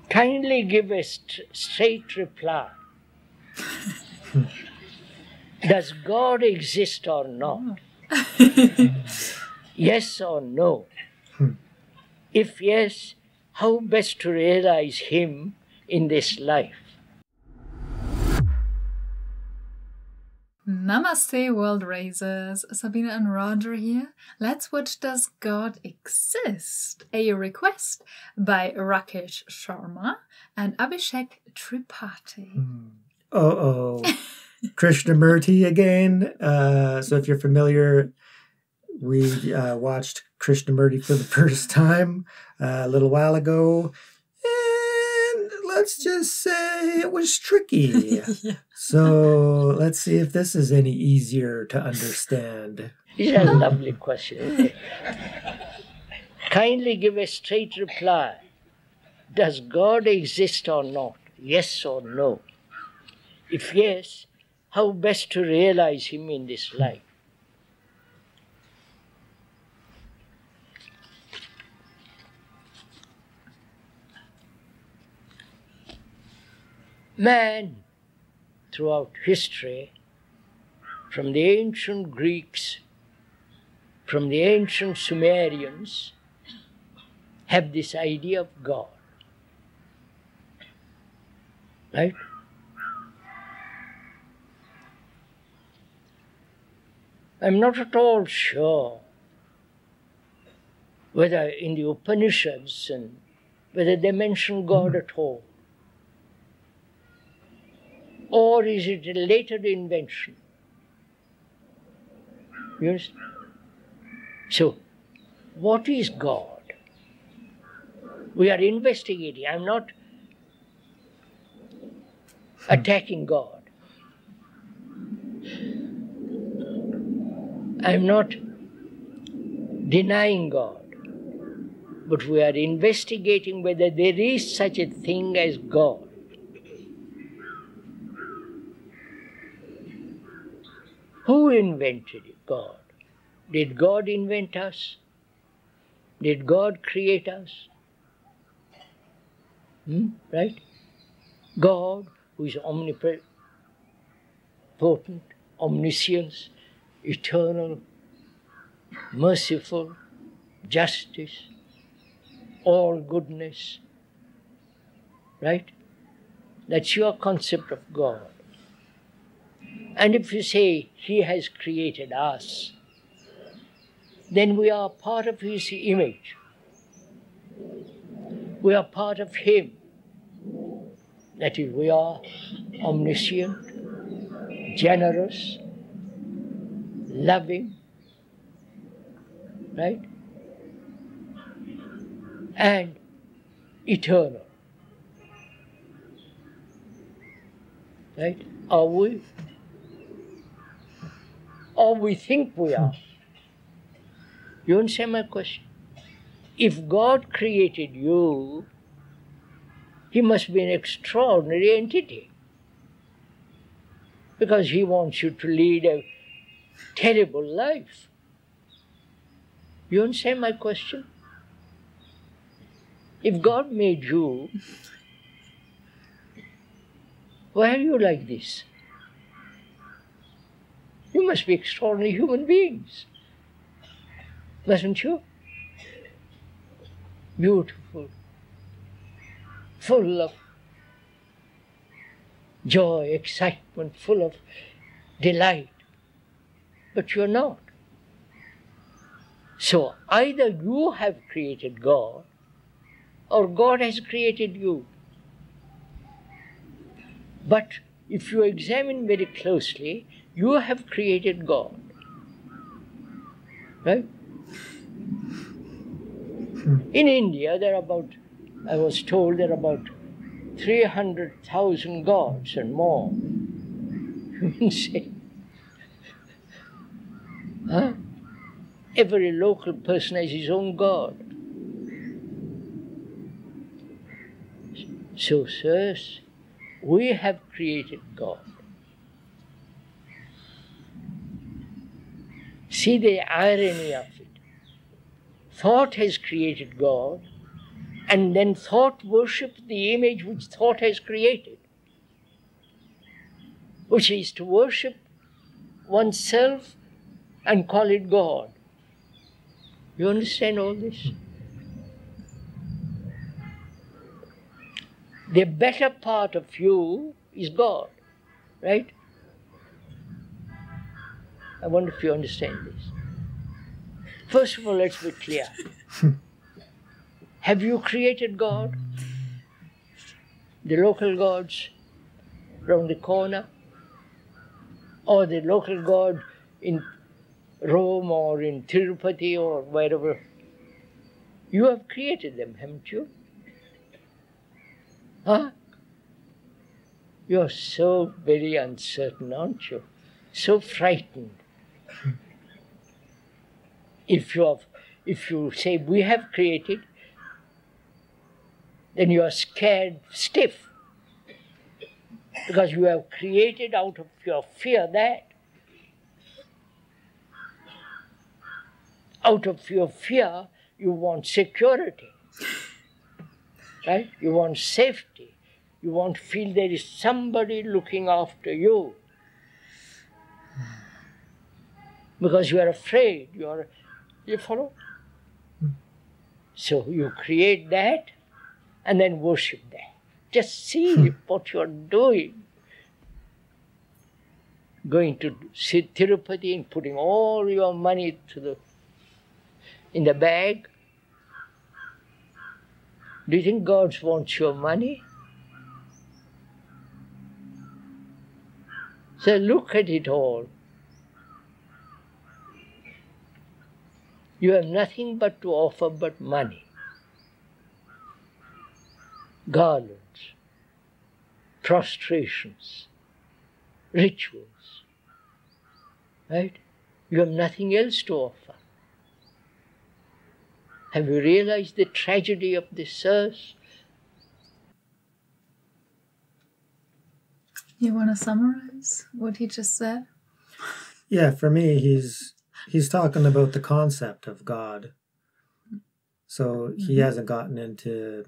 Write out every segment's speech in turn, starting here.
Kindly give a straight reply. Does God exist or not? Yes or no? If yes, how best to realize Him in this life? Namaste, world raisers. Sabine and Roger here. Let's watch Does God Exist? A request by Rakesh Sharma and Abhishek Tripathi. Krishnamurti again. So if you're familiar, we watched Krishnamurti for the first time a little while ago. And let's just say it was tricky. Yeah. So let's see if this is any easier to understand. It's a lovely question, isn't it? Kindly give a straight reply. Does God exist or not? Yes or no? If yes, how best to realize Him in this life? Man, throughout history, from the ancient Greeks, from the ancient Sumerians, have this idea of God. Right? I'm not at all sure whether in the Upanishads and whether they mention God at all. Or is it a later invention? You understand? So, what is God? We are investigating. I'm not attacking God. I'm not denying God. But we are investigating whether there is such a thing as God. Who invented God? Did God invent us? Did God create us? Right? God, who is omnipotent, omniscient, eternal, merciful, justice, all goodness. Right? That's your concept of God. And if you say He has created us, then we are part of His image. We are part of Him. That is, we are omniscient, generous, loving, right? And eternal. Right? Are we? Or we think we are. You understand my question? If God created you, He must be an extraordinary entity. Because He wants you to lead a terrible life. You understand my question? If God made you, why are you like this? You must be extraordinary human beings. Mustn't you? Beautiful, full of joy, excitement, full of delight. But you're not. So either you have created God or God has created you. But if you examine very closely, you have created God. Right? In India, there are about, I was told, there are about 300,000 gods and more. You can say, huh? Every local person has his own God. So, sirs, we have created God. See the irony of it. Thought has created God, And then thought worships the image which thought has created, which is to worship oneself and call it God. You understand all this? The better part of you is God, right? I wonder if you understand this. First of all, let's be clear. Have you created God? The local gods round the corner? Or the local god in Rome or in Tirupati or wherever? You have created them, haven't you? Huh? You're so very uncertain, aren't you? So frightened. If you say we have created, then you are scared stiff, because you have created out of your fear that. Out of your fear, you want security, right? You want safety. You want to feel there is somebody looking after you. Because you are afraid. You follow? So you create that and then worship that. Just see what you are doing. Going to Tirupati and putting all your money in the bag. Do you think God wants your money? So look at it all. You have nothing but to offer but money. Garlands, prostrations, rituals, right? You have nothing else to offer. Have you realized the tragedy of this earth? You want to summarize what he just said? Yeah, for me, he's talking about the concept of God. So he hasn't gotten into,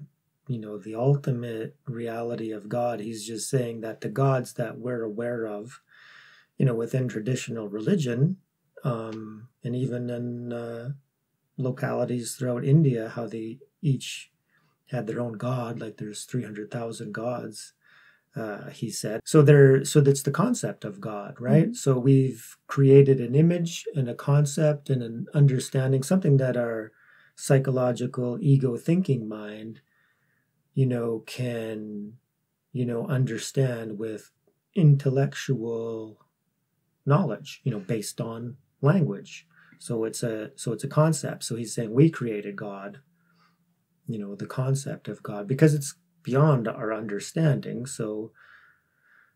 the ultimate reality of God. He's just saying that the gods that we're aware of, within traditional religion, and even in localities throughout India, how they each had their own god, like there's 300,000 gods. He said. So that's the concept of God, right? Mm-hmm. So we've created an image and a concept and an understanding, something that our psychological ego thinking mind, can, understand with intellectual knowledge, based on language. So it's a concept. So he's saying we created God, the concept of God, because it's beyond our understanding. So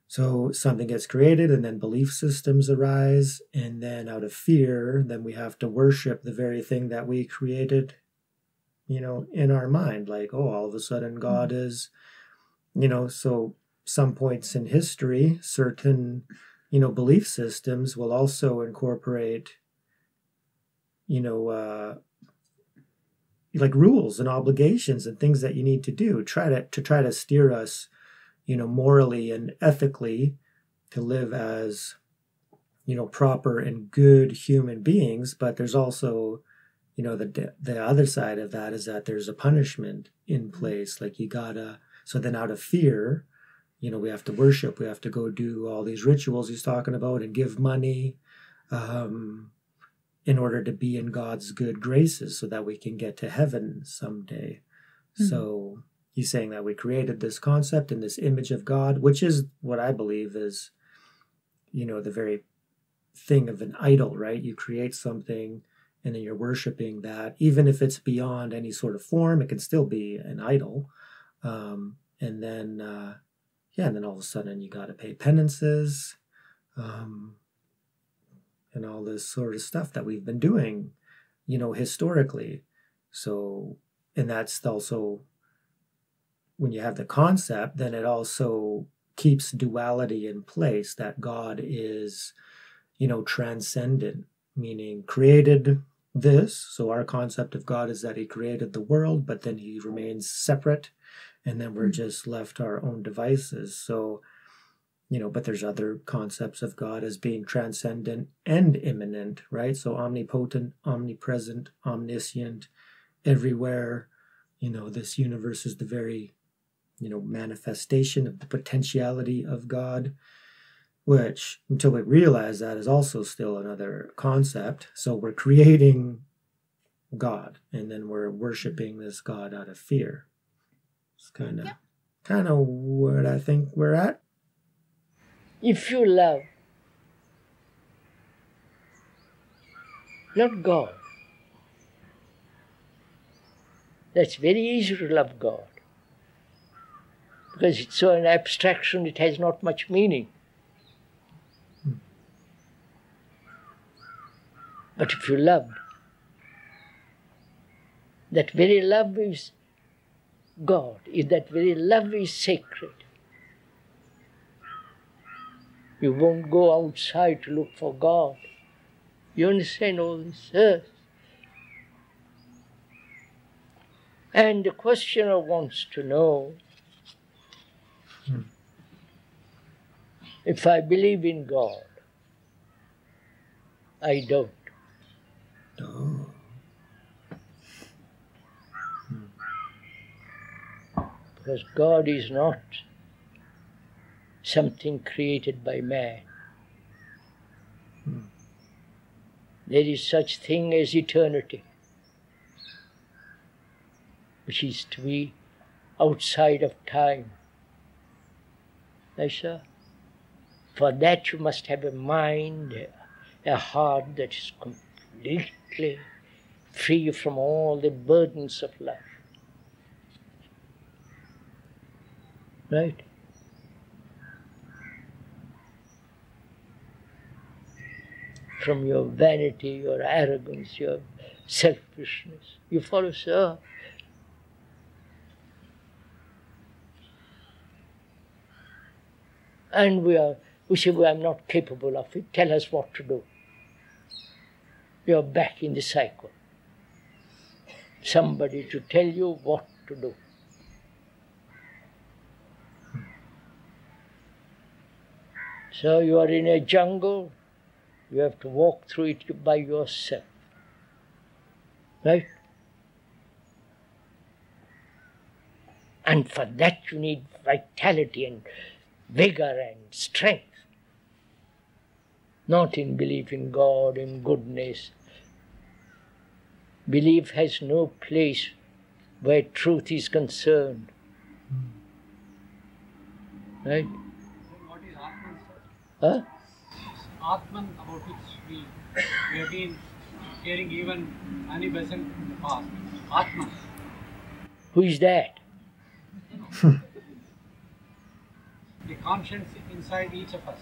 something gets created, and then belief systems arise, and then out of fear, then we have to worship the very thing that we created, in our mind. Like, all of a sudden God is, so some points in history, certain, belief systems will also incorporate, like rules and obligations and things that you need to do, try to steer us, morally and ethically, to live as, proper and good human beings. But there's also, the other side of that is that there's a punishment in place. Like so then out of fear, we have to worship, we have to go do all these rituals he's talking about and give money, in order to be in God's good graces so that we can get to heaven someday. Mm-hmm. So he's saying that we created this concept and this image of God, which is what I believe is, the very thing of an idol, right? You create something and then you're worshiping that. Even if it's beyond any sort of form, it can still be an idol. And then all of a sudden you got to pay penances, and all this sort of stuff that we've been doing, historically. So, and that's also, when you have the concept, then it also keeps duality in place, that God is, transcendent, meaning created, this. So our concept of God is that he created the world, but then he remains separate, and then we're just left to our own devices. So, but there's other concepts of God as being transcendent and immanent, right? So omnipotent, omnipresent, omniscient, everywhere. This universe is the very, manifestation of the potentiality of God, which, until we realize that, is also still another concept. So we're creating God, and then we're worshiping this God out of fear. It's kind of what I think we're at. If you love, not God, that's very easy to love God, because it's so an abstraction, it has not much meaning. But if you love, that very love is God, that very love is sacred. You won't go outside to look for God. You understand all this? Yes. And the questioner wants to know, if I believe in God, I don't. Oh. Because God is not something created by man. There is such thing as eternity, which is to be outside of time. Yes, sir. For that you must have a mind, a heart that is completely free from all the burdens of life. Right? From your vanity, your arrogance, your selfishness. You follow, sir? And we say, well, I'm not capable of it. Tell us what to do. You're back in the cycle. Somebody to tell you what to do. So you are in a jungle, you have to walk through it by yourself. Right? And for that you need vitality and vigor and strength. Not in belief in God, in goodness. Belief has no place where truth is concerned. Right? What is Atman, sir? Huh? Atman, about which we have been hearing even Annie Besant in the past. Atman. Who is that? The conscience inside each of us.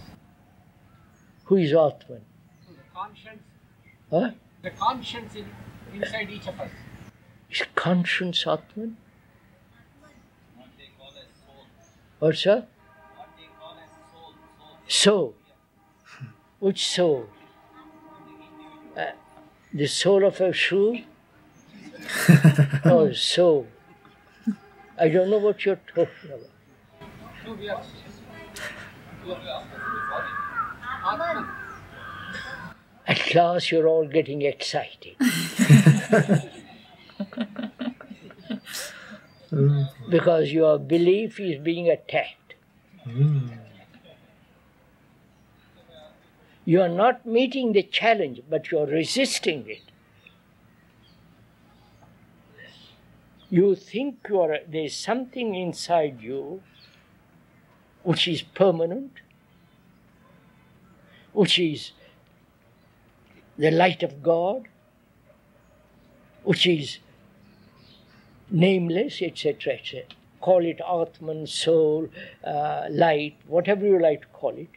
Who is Atman? So the conscience. Huh? The conscience inside each of us. Is conscience Atman? What they call as soul. What, sir? What they call as soul. Soul. Which soul? The soul of a shoe? Oh, soul. I don't know what you're talking about. No, we are. Atman. At last you're all getting excited. Because your belief is being attacked. You are not meeting the challenge, but you are resisting it. You think there's something inside you which is permanent, which is the light of God, which is nameless, etc., etc. Call it Atman, soul, light, whatever you like to call it.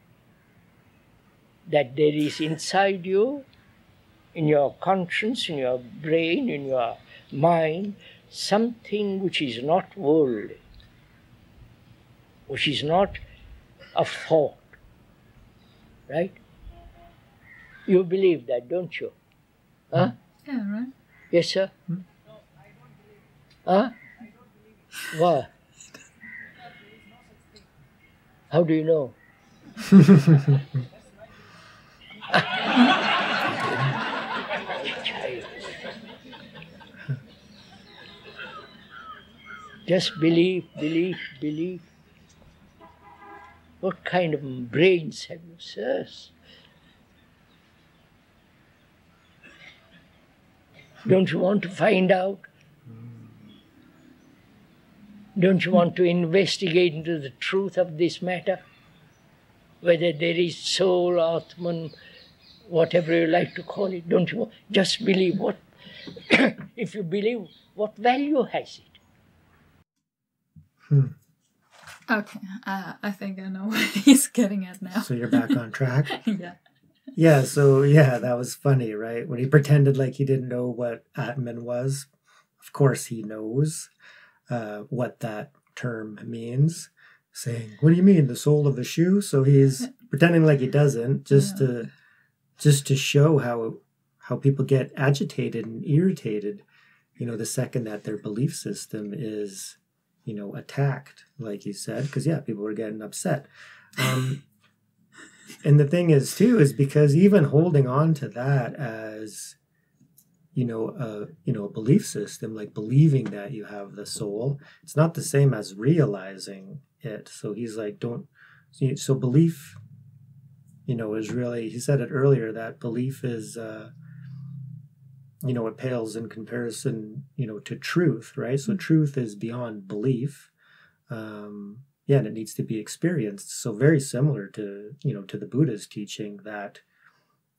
That there is inside you, in your conscience, in your brain, in your mind, something which is not worldly, which is not a thought. Right? You believe that, don't you? Huh? Yeah, right. Yes, sir? Huh? What? How do you know? Just believe, believe, believe. What kind of brains have you, sirs? Don't you want to find out? Don't you want to investigate into the truth of this matter? Whether there is soul, Atman, whatever you like to call it. Don't you just believe what? If you believe, what value has it? Okay, I think I know what he's getting at now. So you're back on track? Yeah. Yeah, so yeah, that was funny, right? When he pretended like he didn't know what Atman was. Of course he knows what that term means. Saying, what do you mean, the sole of a shoe? So he's pretending like he doesn't, just to show how people get agitated and irritated, the second that their belief system is, attacked, like you said, because people were getting upset. And the thing is too, is because even holding on to that as, a belief system, like believing that you have the soul, it's not the same as realizing it. So he's like, so belief, is really, he said it earlier, that belief is, it pales in comparison, to truth, right? So truth is beyond belief. And it needs to be experienced. So very similar to, to the Buddha's teaching that,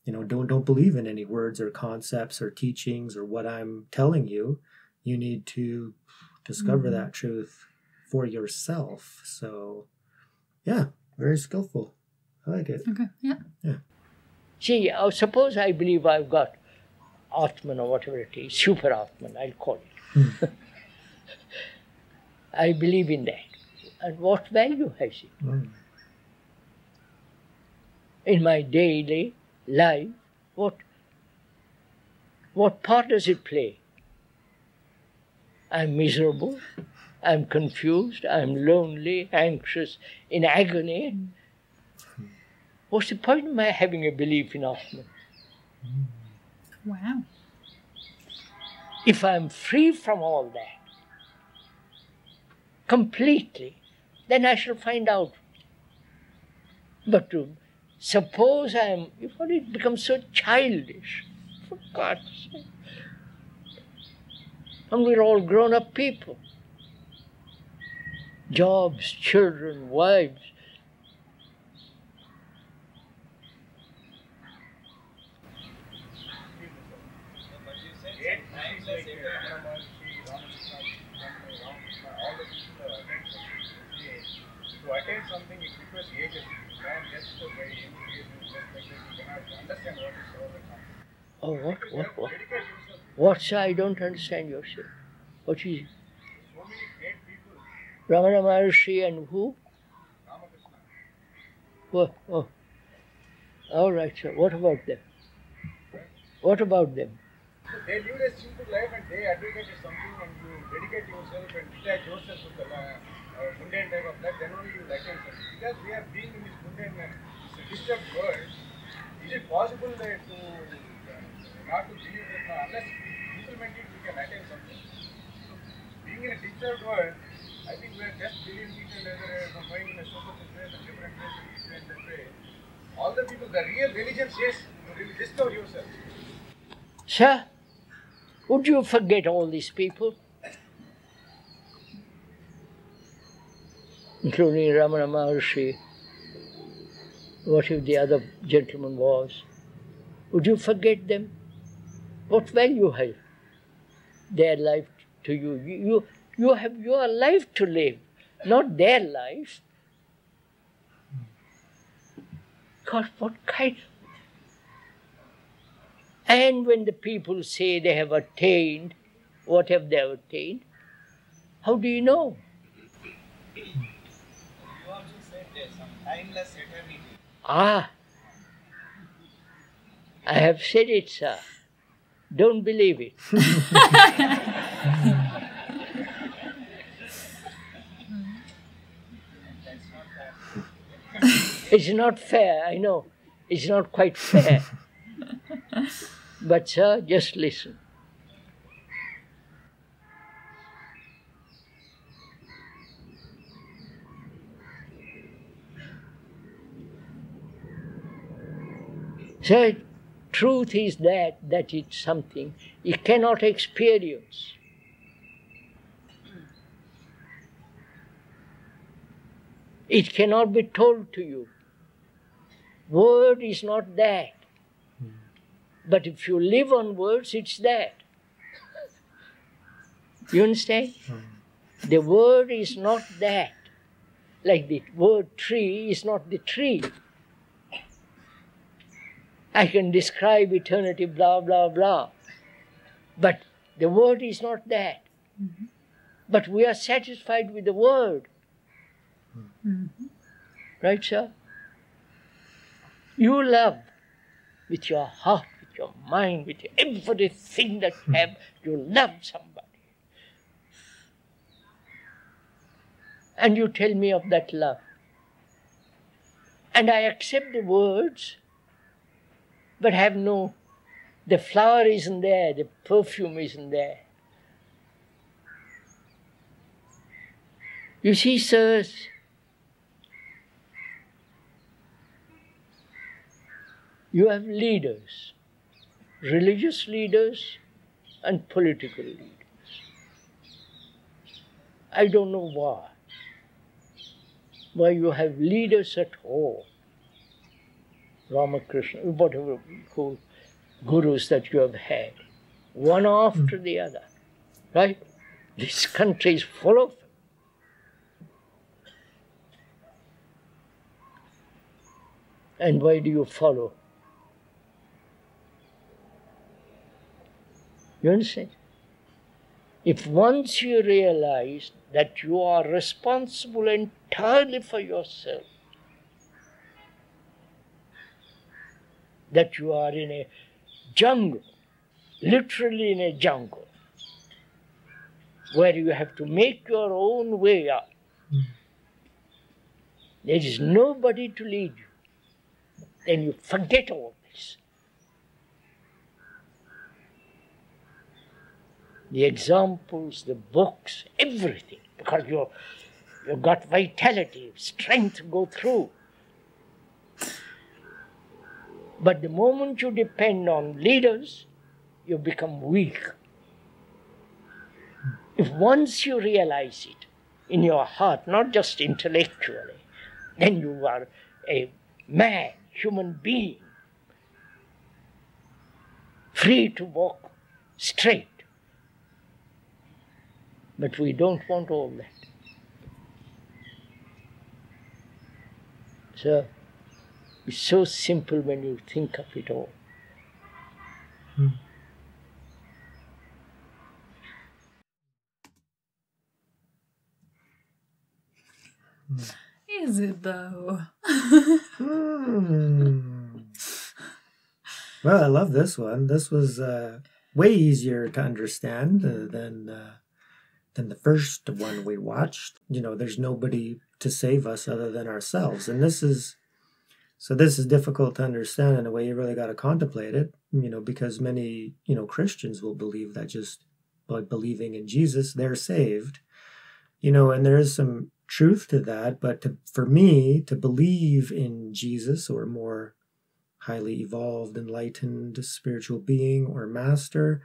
don't believe in any words or concepts or teachings or what I'm telling you. You need to discover that truth for yourself. So, very skillful. I like it. Okay, yeah. See, suppose I believe I've got Atman or whatever it is, super Atman, I'll call it. I believe in that. And what value has it? In my daily life, what part does it play? I'm miserable, I'm confused, I'm lonely, anxious, in agony. What's the point of my having a belief in Atman? Wow. If I'm free from all that, completely, then I shall find out. But suppose it becomes so childish, for God's sake. And we're all grown-up people. Jobs, children, wives. To attain something, it requires ages. You can't just by engagement, just like this, you cannot understand what is all the concept. Oh, what? Dedicate yourself. What, sir? I don't understand your shit. What is it? So many great people. Ramana Maharshi and who? Ramakrishna. Oh. All right, sir. What about them? What about them? So they lead a simple life and they advocate something and you dedicate yourself and detach yourself from the mundane type of life, then only you will attain something. Because we are being in this mundane, disturbed world, is it possible that to not to believe that unless we implement it, we can attain something? So being in a disturbed world, I think we are just believing each other going in a superficial way and different ways, this way and that way. All the people, the real religion says, you will discover yourself. Sir, would you forget all these people? Including Ramana Maharshi, what if the other gentleman was? Would you forget them? What value have their life to you? You have your life to live, not their life. God, what kind? And when the people say they have attained, what have they attained? How do you know? You also said there's some timeless eternity. I have said it, sir. Don't believe it. It's not fair, I know. It's not quite fair. But sir, just listen. So truth is that it's something you cannot experience. It cannot be told to you. Word is not that. But if you live on words, it's that. You understand? The word is not that. Like the word tree is not the tree. I can describe eternity, blah, blah, blah. But the word is not that. Mm-hmm. But we are satisfied with the word. Mm-hmm. Right, sir? You love with your heart, with your mind, with everything that you have. You love somebody. And you tell me of that love. And I accept the words, but have no, the flower isn't there, the perfume isn't there. You see, sirs, you have leaders, religious leaders and political leaders. I don't know why you have leaders at all. Ramakrishna, whatever cool gurus that you have had, one after the other, right? This country is full of them. And why do you follow? You understand? If once you realize that you are responsible entirely for yourself, that you are in a jungle, literally in a jungle, where you have to make your own way up. There is nobody to lead you. Then you forget all this. The examples, the books, everything, because you've got vitality, strength to go through. But the moment you depend on leaders, you become weak. If once you realize it in your heart, not just intellectually, then you are a man, human being, free to walk straight. But we don't want all that. So, it's so simple when you think of it all. Is it though? Well, I love this one. This was way easier to understand than the first one we watched. You know, there's nobody to save us other than ourselves. And this is difficult to understand in a way you really got to contemplate it, you know, because many, you know, Christians will believe that just by believing in Jesus, they're saved, you know, and there is some truth to that. But for me, to believe in Jesus or more highly evolved, enlightened spiritual being or master,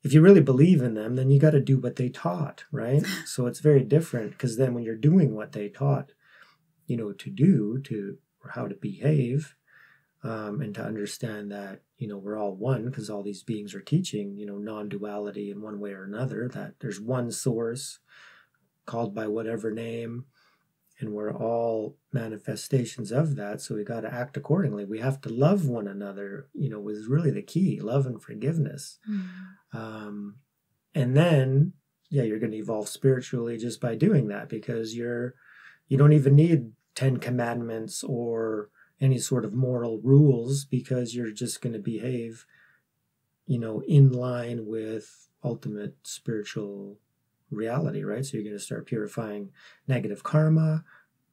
if you really believe in them, then you got to do what they taught, right? So it's very different, because then when you're doing what they taught, you know, or how to behave, and to understand that, you know, we're all one, because all these beings are teaching, you know, non-duality in one way or another, that there's one source called by whatever name, and we're all manifestations of that. So we got to act accordingly. We have to love one another, you know, is really the key, love and forgiveness. And then, yeah, you're going to evolve spiritually just by doing that, because you don't even need 10 commandments or any sort of moral rules, because you're just going to behave in line with ultimate spiritual reality, right? So you're going to start purifying negative karma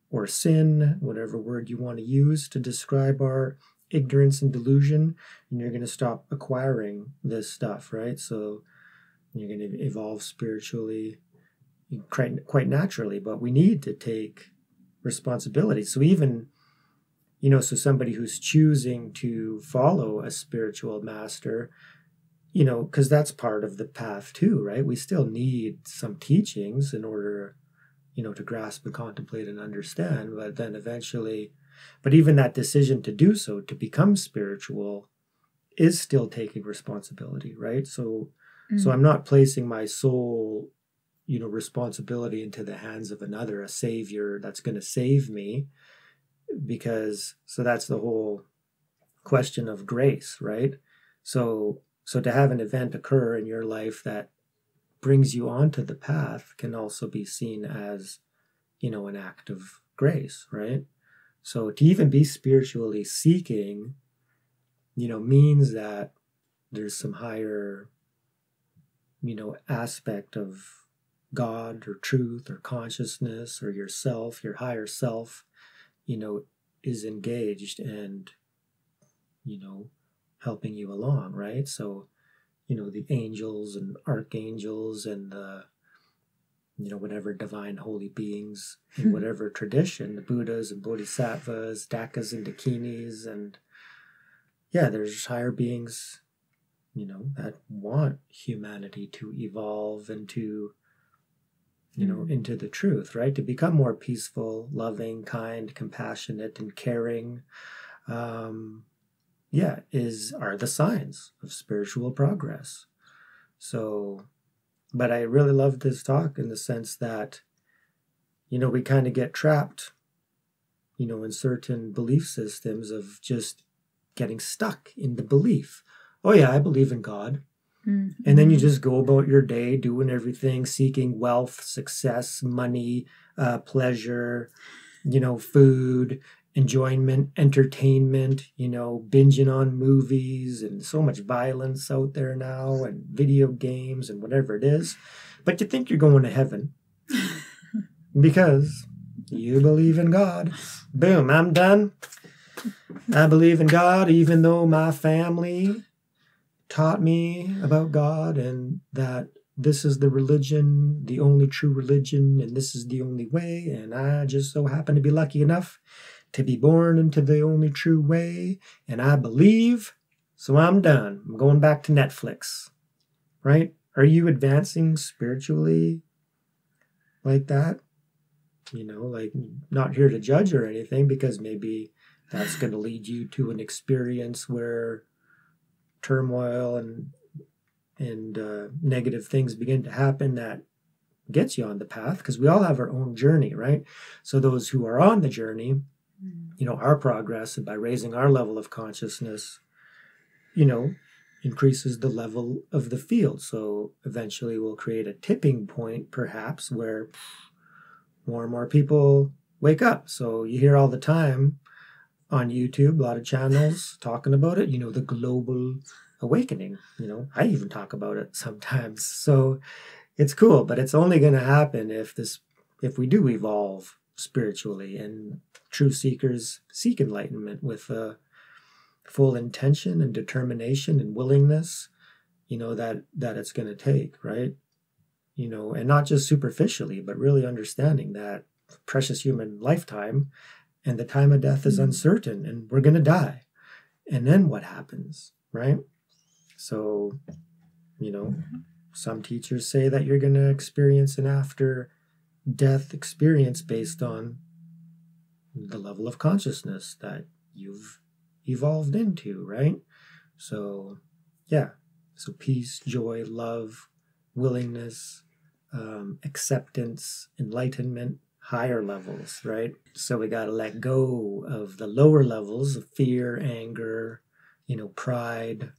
or sin, whatever word you want to use to describe our ignorance and delusion, and you're going to stop acquiring this stuff, right? So you're going to evolve spiritually quite naturally, but we need to take responsibility. So even, so somebody who's choosing to follow a spiritual master, because that's part of the path too, right? We still need some teachings in order, to grasp and contemplate and understand, but then eventually, but even that decision to do so, to become spiritual, is still taking responsibility, right? So I'm not placing my sole, responsibility into the hands of another, a savior that's going to save me, because, so that's the whole question of grace, right? So to have an event occur in your life that brings you onto the path can also be seen as, an act of grace, right? So to even be spiritually seeking, means that there's some higher, aspect of God or truth or consciousness or yourself, your higher self, is engaged and, helping you along, right? So, the angels and archangels and the, whatever divine holy beings in whatever tradition, the Buddhas and Bodhisattvas, Dakas and Dakinis, and there's higher beings, that want humanity to evolve and to, into the truth, right? To become more peaceful, loving, kind, compassionate, and caring, are the signs of spiritual progress. So, but I really love this talk in the sense that, we kind of get trapped, in certain belief systems of just getting stuck in the belief. Oh yeah, I believe in God. Mm-hmm. And then you just go about your day doing everything, seeking wealth, success, money, pleasure, food, enjoyment, entertainment, binging on movies, and so much violence out there now, and video games and whatever it is. But you think you're going to heaven because you believe in God. Boom, I'm done. I believe in God, even though my family taught me about God and that this is the religion, the only true religion, and this is the only way, and I just so happen to be lucky enough to be born into the only true way, and I believe, so I'm done. I'm going back to Netflix, right? Are you advancing spiritually like that? Like, not here to judge or anything, because maybe that's going to lead you to an experience where turmoil and negative things begin to happen that gets you on the path, because we all have our own journey, right? So those who are on the journey, our progress, and by raising our level of consciousness, increases the level of the field. So eventually we'll create a tipping point, perhaps, where more and more people wake up. So you hear all the time on YouTube, a lot of channels talking about it, the global awakening. I even talk about it sometimes. So it's cool, but it's only going to happen if we do evolve spiritually, and true seekers seek enlightenment with full intention and determination and willingness, that it's going to take, right? And not just superficially, but really understanding that precious human lifetime and the time of death is uncertain, and we're going to die. And then what happens, right? So, some teachers say that you're going to experience an after-death experience based on the level of consciousness that you've evolved into, right? So, so peace, joy, love, willingness, acceptance, enlightenment, higher levels, right? So we got to let go of the lower levels of fear, anger, pride.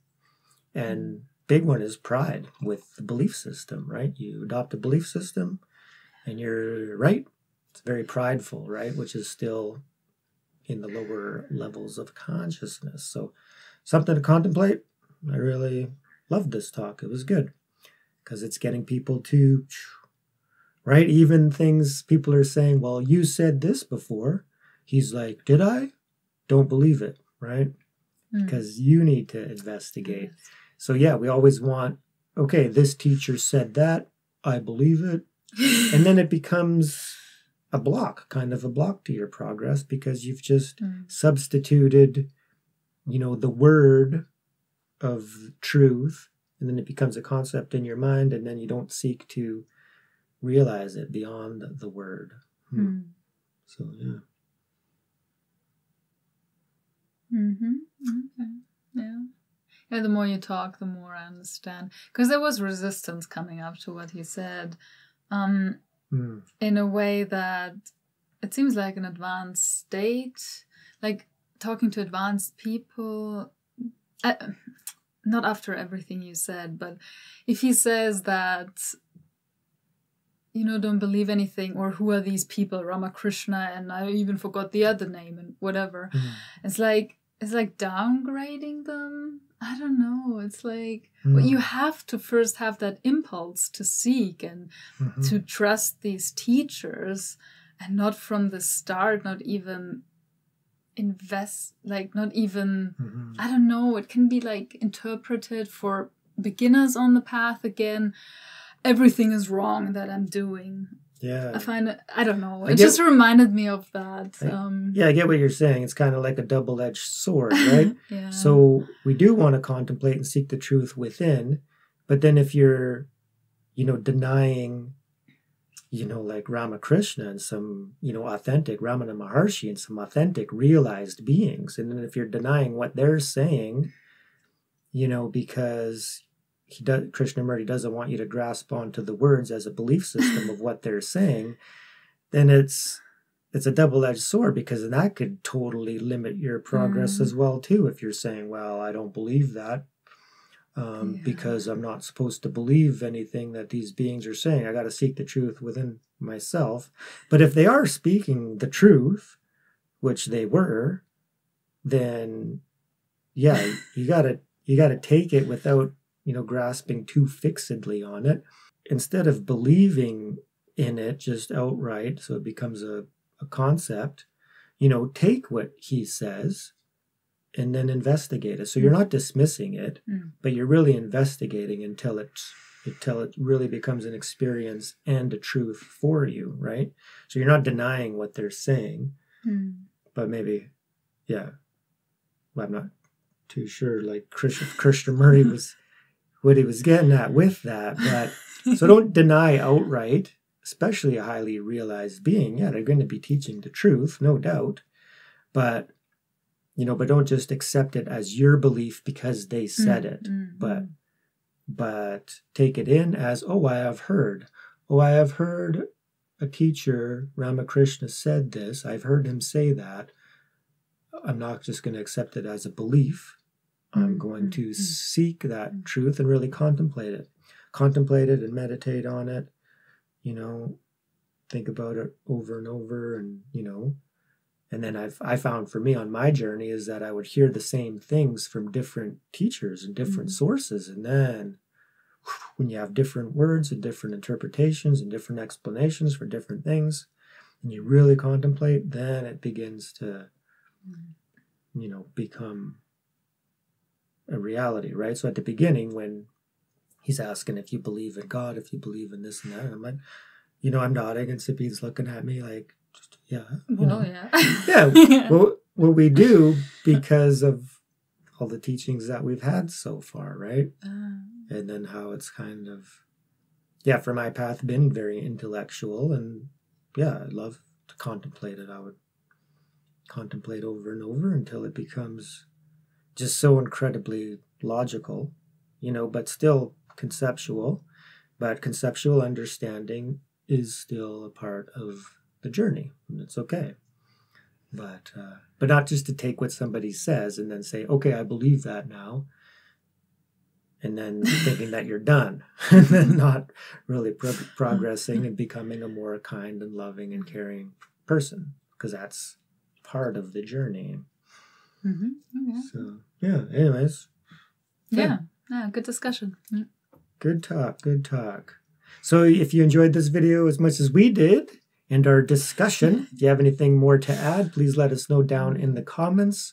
And big one is pride with the belief system, right? You adopt a belief system and you're right. It's very prideful, right? Which is still in the lower levels of consciousness. So something to contemplate. I really loved this talk. It was good because it's getting people to, right? Even things people are saying, well, you said this before. He's like, did I? Don't believe it, right? Because you need to investigate. Yes. So yeah, we always want, okay, this teacher said that, I believe it. And then it becomes a block, kind of a block to your progress, because you've just substituted, the word of truth, and then it becomes a concept in your mind, and then you don't seek to realize it beyond the word. So yeah. Okay. Yeah. Yeah, the more you talk, the more I understand. Because there was resistance coming up to what he said, in a way that it seems like an advanced state, like talking to advanced people, not after everything you said, but if he says that, don't believe anything, or who are these people, Ramakrishna, and I even forgot the other name and whatever, it's like downgrading them. I don't know. It's like, well, you have to first have that impulse to seek and to trust these teachers, and not from the start, not even not even, I don't know, it can be like interpreted for beginners on the path again. Everything is wrong that I'm doing. Yeah. I find it, I don't know. It just reminded me of that. I get what you're saying. It's kind of like a double-edged sword, right? Yeah. So we do want to contemplate and seek the truth within, but then if you're, denying, like Ramakrishna and some, authentic Ramana Maharshi and some authentic realized beings, and then if you're denying what they're saying, because Krishnamurti doesn't want you to grasp onto the words as a belief system of what they're saying, then it's a double-edged sword, because that could totally limit your progress as well too. If you're saying, well, I don't believe that because I'm not supposed to believe anything that these beings are saying. I got to seek the truth within myself. But if they are speaking the truth, which they were, then yeah, you gotta take it without grasping too fixedly on it. Instead of believing in it just outright, so it becomes a concept, take what he says and then investigate it. So you're not dismissing it, but you're really investigating until it really becomes an experience and a truth for you, right? So you're not denying what they're saying, but maybe, well, I'm not too sure, like Krishnamurti was what he was getting at with that. But so don't deny outright, especially a highly realized being. Yeah, they're going to be teaching the truth, no doubt. But, but don't just accept it as your belief because they said it. But take it in as, I have heard a teacher, Ramakrishna, said this. I've heard him say that. I'm not just going to accept it as a belief. I'm going to seek that truth and really contemplate it and meditate on it, think about it over and over, and, and then I found for me on my journey is that I would hear the same things from different teachers and different sources. And then when you have different words and different interpretations and different explanations for different things, and you really contemplate, then it begins to, become a reality, right? So at the beginning, when he's asking if you believe in God, if you believe in this and that, and I'm like, I'm nodding, and Sabine's looking at me like, yeah. Well, what we do because of all the teachings that we've had so far, right? And then how it's kind of, for my path been very intellectual, and I love to contemplate it. I would contemplate over and over until it becomes just so incredibly logical, but still conceptual. But conceptual understanding is still a part of the journey, and it's okay. But not just to take what somebody says and then say, okay, I believe that now, and then thinking that you're done, and then not really progressing and becoming a more kind and loving and caring person, because that's part of the journey. So anyways, Yeah, good discussion. Good talk, good talk. So if you enjoyed this video as much as we did and our discussion, if you have anything more to add, please let us know down in the comments.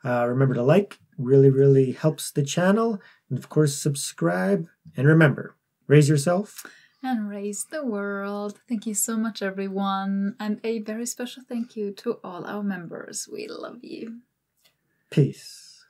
Remember to like, really helps the channel. And of course, subscribe. And remember, raise yourself. And raise the world. Thank you so much, everyone. And a very special thank you to all our members. We love you. Peace.